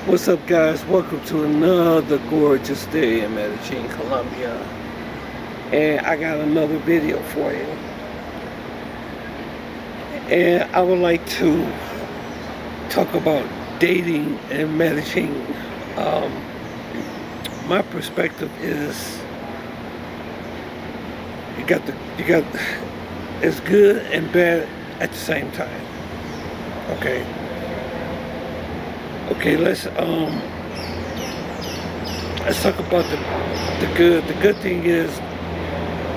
What's up, guys? Welcome to another gorgeous day in Medellin, Colombia. And I got another video for you. And I would like to talk about dating in Medellin. My perspective is you got it's good and bad at the same time. Okay. Okay, let's talk about the good. The good thing is,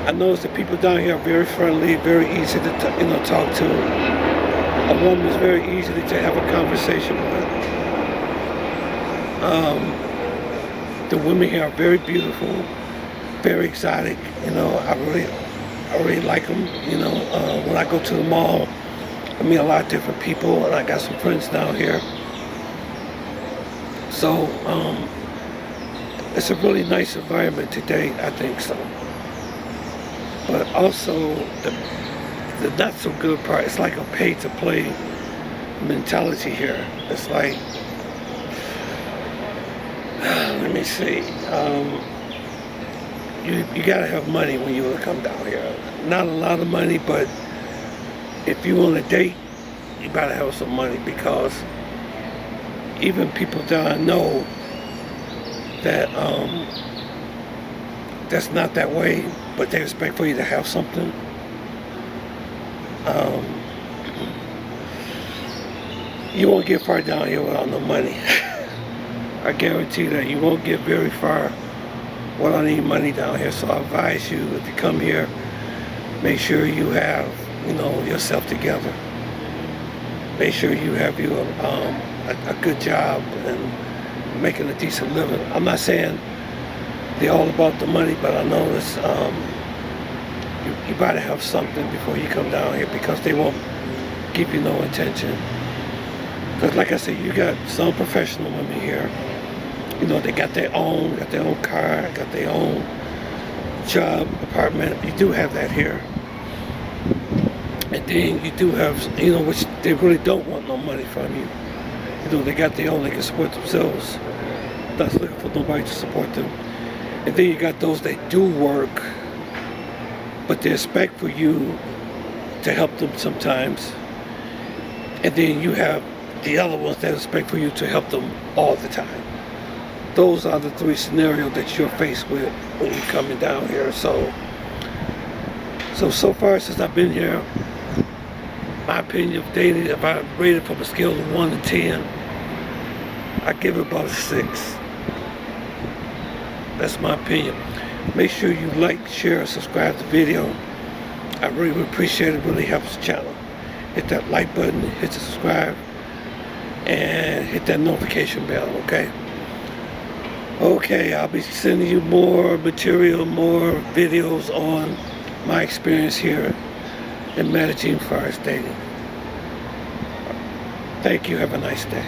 I notice the people down here are very friendly, very easy to talk to. A woman is very easily to have a conversation with. The women here are very beautiful, very exotic. I really like them. When I go to the mall, I meet a lot of different people, and I got some friends down here. So it's a really nice environment today, I think so. But also the not so good part, it's like a pay to play mentality here. It's like, let me see, you gotta have money when you come down here. Not a lot of money, but if you want to date, you gotta have some money, because even people down know that that's not that way, but they expect for you to have something. You won't get far down here without no money. I guarantee that you won't get very far without any money down here. So I advise you, if you come here, make sure you have, yourself together. Make sure you have a good job and making a decent living. I'm not saying they're all about the money, but I know this, you gotta have something before you come down here, because they won't give you no attention. Because like I said, you got some professional women here. They got their own car, got their own job, apartment. You do have that here. And then you do have, which they really don't want no money from you. They got their own, they can support themselves. Not looking for nobody to support them. And then you got those that do work, but they expect for you to help them sometimes. And then you have the other ones that expect for you to help them all the time. Those are the three scenarios that you're faced with when you're coming down here. So far since I've been here, my opinion of dating, if I rate it from a scale of 1 to 10, I give it about a 6. That's my opinion. Make sure you like, share, and subscribe to the video. I really would appreciate it. It really helps the channel. Hit that like button, hit the subscribe, and hit that notification bell, okay? Okay, I'll be sending you more material, more videos on my experience here in Medellin for dating. Thank you. Have a nice day.